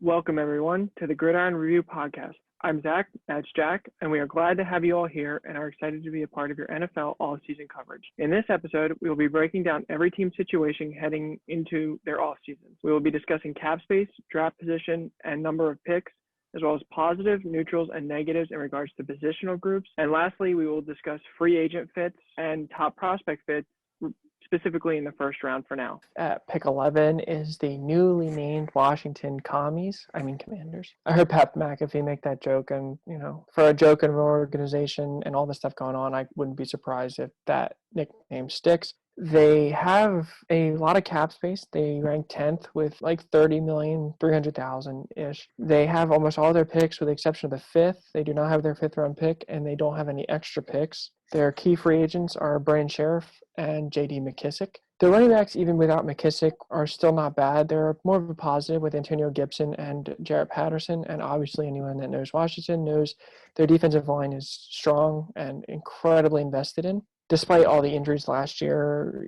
Welcome, everyone, to the Gridiron Review Podcast. I'm Zach, that's Jack, and we are glad to have you all here and are excited to be a part of your NFL all-season coverage. In this episode, we will be breaking down every team's situation heading into their off-season. We will be discussing cap space, draft position, and number of picks, as well as positives, neutrals, and negatives in regards to positional groups. And lastly, we will discuss free agent fits and top prospect fits, specifically in the first round for now. At pick 11 is the newly named Washington Commanders. I heard Pat McAfee make that joke, and, for a joke in an organization and all the stuff going on, I wouldn't be surprised if that nickname sticks. They have a lot of cap space. They rank 10th with like $30,300,000-ish. They have almost all their picks with the exception of the fifth. They do not have their fifth round pick, and they don't have any extra picks. Their key free agents are Brandon Sheriff and J.D. McKissick. The running backs, even without McKissick, are still not bad. They're more of a positive with Antonio Gibson and Jarrett Patterson, and obviously anyone that knows Washington knows their defensive line is strong and incredibly invested in. Despite all the injuries last year,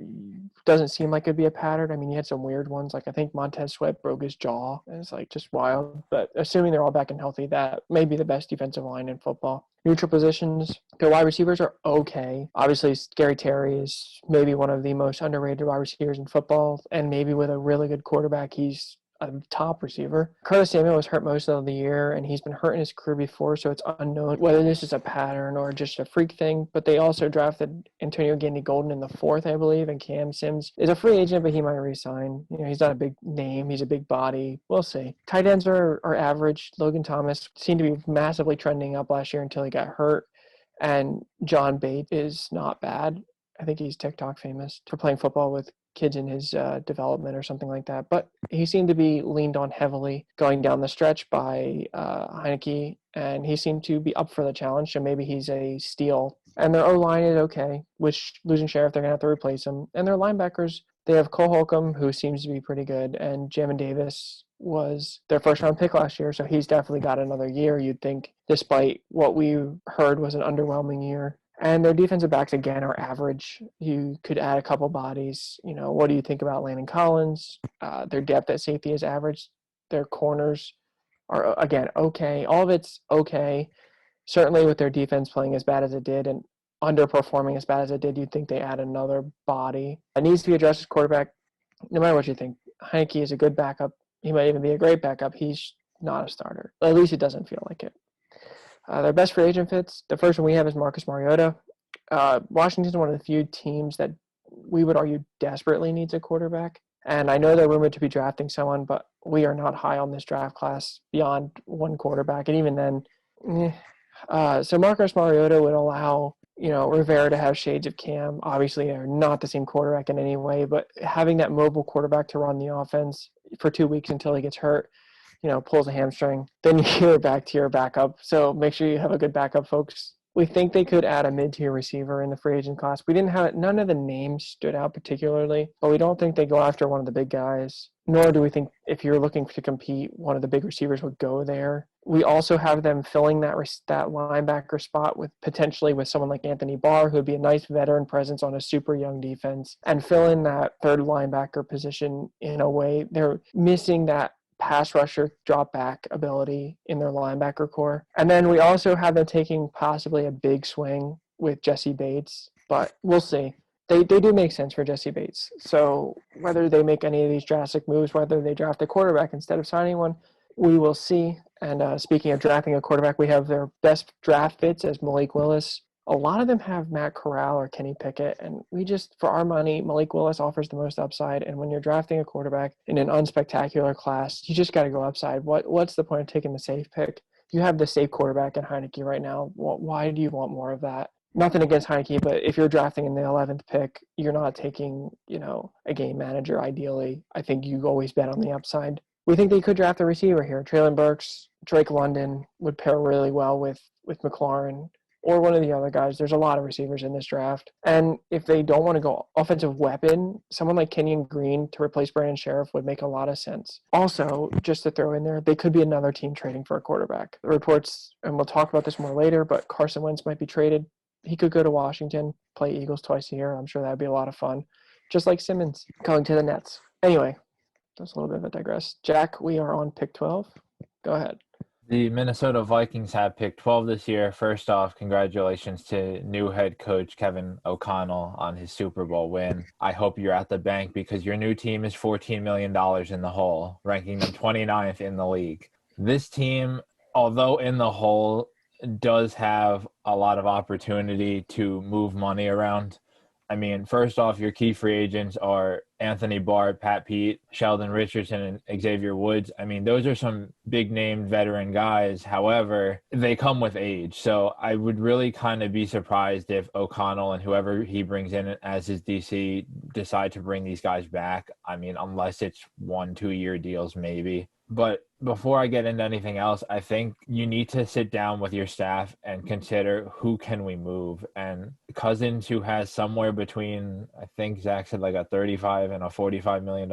doesn't seem like it'd be a pattern. I mean, he had some weird ones. Like, I think Montez Sweat broke his jaw. It's just wild. But assuming they're all back and healthy, that may be the best defensive line in football. Neutral positions, their wide receivers are okay. Obviously, Scary Terry is maybe one of the most underrated wide receivers in football. And maybe with a really good quarterback, he's a top receiver. Curtis Samuel was hurt most of the year, and he's been hurt in his career before, so it's unknown whether this is a pattern or just a freak thing. But they also drafted Antonio Gandy-Golden in the fourth, I believe, and Cam Sims is a free agent, but he might re-sign. He's not a big name. He's a big body. We'll see. Tight ends are average. Logan Thomas seemed to be massively trending up last year until he got hurt, and John Bates is not bad. I think he's TikTok famous for playing football with kids in his development or something like that. But he seemed to be leaned on heavily going down the stretch by Heineke, and he seemed to be up for the challenge, so maybe he's a steal. And their O-line is okay, which losing Sheriff, they're going to have to replace him. And their linebackers, they have Cole Holcomb, who seems to be pretty good, and Jamin Davis was their first-round pick last year, so he's definitely got another year, you'd think, despite what we heard was an underwhelming year. And their defensive backs, again, are average. You could add a couple bodies. What do you think about Landon Collins? Their depth at safety is average. Their corners are, again, okay. All of it's okay. Certainly with their defense playing as bad as it did and underperforming as bad as it did, you'd think they add another body. It needs to be addressed as quarterback, no matter what you think. Heineke is a good backup. He might even be a great backup. He's not a starter. At least it doesn't feel like it. Their best free agent fits, the first one we have is Marcus Mariota. Washington's one of the few teams that we would argue desperately needs a quarterback. And I know they're rumored to be drafting someone, but we are not high on this draft class beyond one quarterback. And even then, so Marcus Mariota would allow, Rivera to have shades of Cam. Obviously, they're not the same quarterback in any way, but having that mobile quarterback to run the offense for 2 weeks until he gets hurt, pulls a hamstring, then you're back to your backup. So make sure you have a good backup, folks. We think they could add a mid-tier receiver in the free agent class. We didn't have it. None of the names stood out particularly, but we don't think they go after one of the big guys, nor do we think if you're looking to compete, one of the big receivers would go there. We also have them filling that linebacker spot with someone like Anthony Barr, who would be a nice veteran presence on a super young defense, and fill in that third linebacker position in a way. They're missing that pass rusher drop back ability in their linebacker core. And then we also have them taking possibly a big swing with Jesse Bates, but we'll see. They do make sense for Jesse Bates. So whether they make any of these drastic moves, whether they draft a quarterback instead of signing one, we will see. And speaking of drafting a quarterback, we have their best draft fits as Malik Willis. A lot of them have Matt Corral or Kenny Pickett, and for our money, Malik Willis offers the most upside. And when you're drafting a quarterback in an unspectacular class, you just got to go upside. What's the point of taking the safe pick? You have the safe quarterback in Heineke right now. Why do you want more of that? Nothing against Heineke, but if you're drafting in the 11th pick, you're not taking, a game manager ideally. I think you always bet on the upside. We think they could draft a receiver here. Traylon Burks, Drake London would pair really well with McLaurin or one of the other guys. There's a lot of receivers in this draft. And if they don't want to go offensive weapon, someone like Kenyon Green to replace Brandon Sheriff would make a lot of sense. Also, just to throw in there, they could be another team trading for a quarterback. The reports, and we'll talk about this more later, but Carson Wentz might be traded. He could go to Washington, play Eagles twice a year. I'm sure that'd be a lot of fun. just like Simmons going to the Nets. Anyway, that's a little bit of a digress. Jack, we are on pick 12. Go ahead. The Minnesota Vikings have picked 12 this year. First off, congratulations to new head coach Kevin O'Connell on his Super Bowl win. I hope you're at the bank because your new team is $14 million in the hole, ranking them 29th in the league. This team, although in the hole, does have a lot of opportunity to move money around. I mean, first off, your key free agents are Anthony Barr, Pat Pete, Sheldon Richardson, and Xavier Woods. I mean, those are some big-name veteran guys. However, they come with age. So I would really kind of be surprised if O'Connell and whoever he brings in as his DC decide to bring these guys back. I mean, unless it's 1-2 year deals maybe. But before I get into anything else, I think you need to sit down with your staff and consider who can we move. And Cousins, who has somewhere between, I think Zach said like a $35 and a $45 million,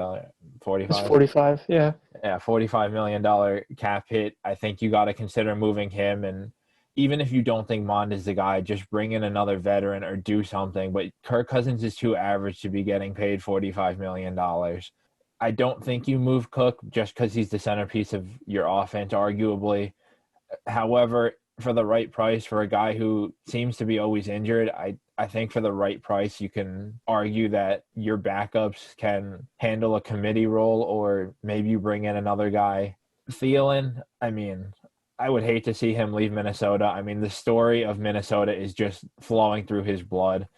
45? It's 45, yeah. Yeah, $45 million cap hit. I think you got to consider moving him. And even if you don't think Mond is the guy, just bring in another veteran or do something. But Kirk Cousins is too average to be getting paid $45 million. I don't think you move Cook just because he's the centerpiece of your offense, arguably. However, for the right price, for a guy who seems to be always injured, I think for the right price, you can argue that your backups can handle a committee role, or maybe you bring in another guy. Thielen, I mean, I would hate to see him leave Minnesota. I mean, the story of Minnesota is just flowing through his blood.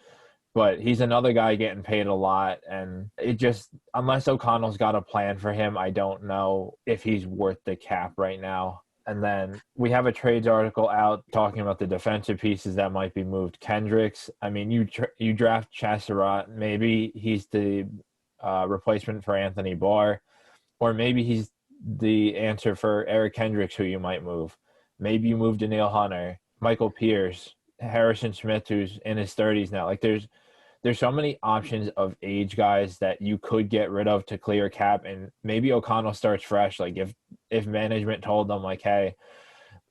But he's another guy getting paid a lot, and it just, unless O'Connell's got a plan for him, I don't know if he's worth the cap right now. And then we have a trades article out talking about the defensive pieces that might be moved. Kendricks, I mean, you draft Chasserot, maybe he's the replacement for Anthony Barr, or maybe he's the answer for Eric Kendricks, who you might move. Maybe you move Daniil Hunter, Michael Pierce, Harrison Smith, who's in his 30s now. Like there's so many options of age guys that you could get rid of to clear cap, and maybe O'Connell starts fresh. Like if management told them like, hey,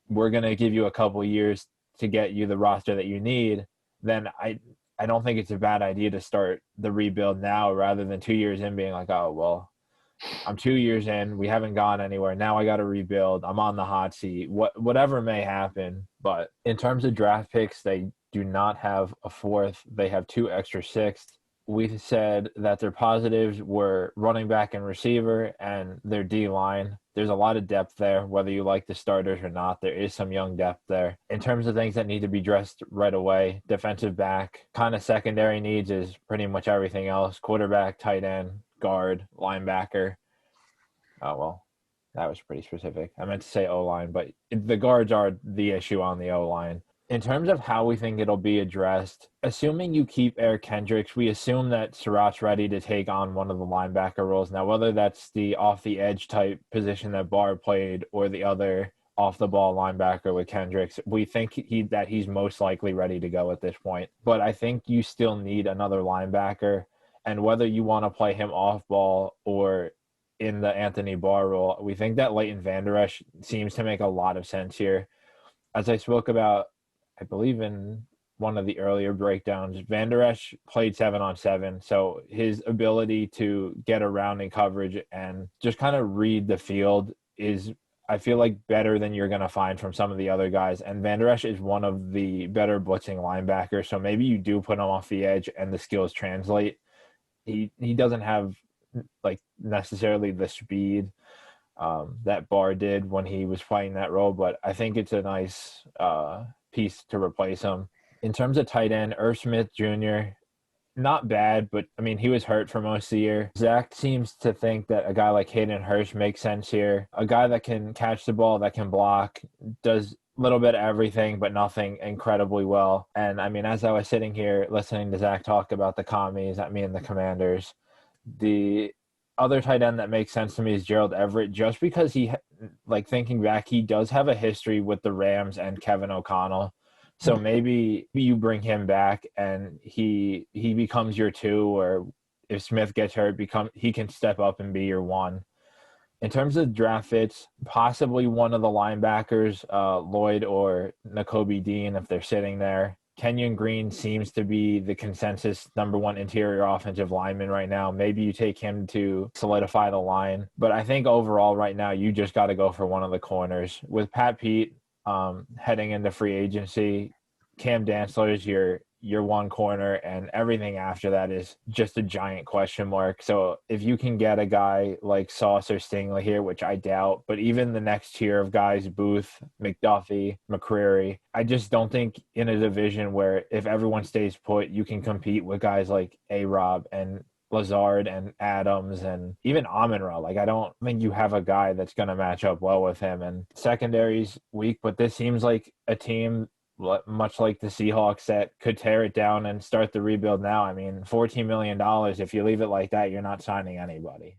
we're gonna give you a couple years to get you the roster that you need, then I don't think it's a bad idea to start the rebuild now rather than 2 years in being like, oh well, I'm 2 years in, we haven't gone anywhere. Now I got to rebuild. I'm on the hot seat. Whatever may happen. But in terms of draft picks, they do not have a fourth. They have 2 extra sixths. We said that their positives were running back and receiver and their D-line. There's a lot of depth there, whether you like the starters or not. There is some young depth there. In terms of things that need to be addressed right away, defensive back, kind of secondary needs is pretty much everything else. Quarterback, tight end, guard, linebacker. Oh, well, that was pretty specific. I meant to say O-line, but the guards are the issue on the O-line. In terms of how we think it'll be addressed, assuming you keep Eric Kendricks, we assume that Surratt's ready to take on one of the linebacker roles. Now, whether that's the off-the-edge type position that Barr played or the other off-the-ball linebacker with Kendricks, we think that he's most likely ready to go at this point. But I think you still need another linebacker, and whether you want to play him off-ball or in the Anthony Barr role, we think that Leighton Vander Esch seems to make a lot of sense here. As I spoke about, I believe in one of the earlier breakdowns, Vander Esch played 7-on-7, so his ability to get around in coverage and just kind of read the field is, I feel like, better than you're going to find from some of the other guys. And Vander Esch is one of the better blitzing linebackers, so maybe you do put him off the edge and the skills translate. He doesn't have like necessarily the speed that Barr did when he was playing that role, but I think it's a nice piece to replace him. In terms of tight end, Irv Smith Jr., not bad, but I mean, he was hurt for most of the year. Zach seems to think that a guy like Hayden Hurst makes sense here. A guy that can catch the ball, that can block, does a little bit of everything, but nothing incredibly well. And I mean, as I was sitting here listening to Zach talk about the commies, I mean, the Commanders, the other tight end that makes sense to me is Gerald Everett, just because he, like thinking back, he does have a history with the Rams and Kevin O'Connell. So maybe you bring him back and he becomes your 2, or if Smith gets hurt, he can step up and be your 1. In terms of draft fits, possibly one of the linebackers, Lloyd or Nakobe Dean, if they're sitting there. Kenyon Green seems to be the consensus number one interior offensive lineman right now. Maybe you take him to solidify the line. But I think overall right now, you just got to go for one of the corners. With Pat Pete heading into free agency, Cam Dantzler is your one corner, and everything after that is just a giant question mark. So if you can get a guy like Sauce or Stingley here, which I doubt, but even the next tier of guys, Booth, McDuffie, McCreary, I just don't think in a division where if everyone stays put, you can compete with guys like A-Rob and Lazard and Adams and even Amon-Ra. Like, I don't think you have a guy that's going to match up well with him. And secondary's weak, but this seems like a team much like the Seahawks that could tear it down and start the rebuild now. I mean, $14 million, if you leave it like that, you're not signing anybody.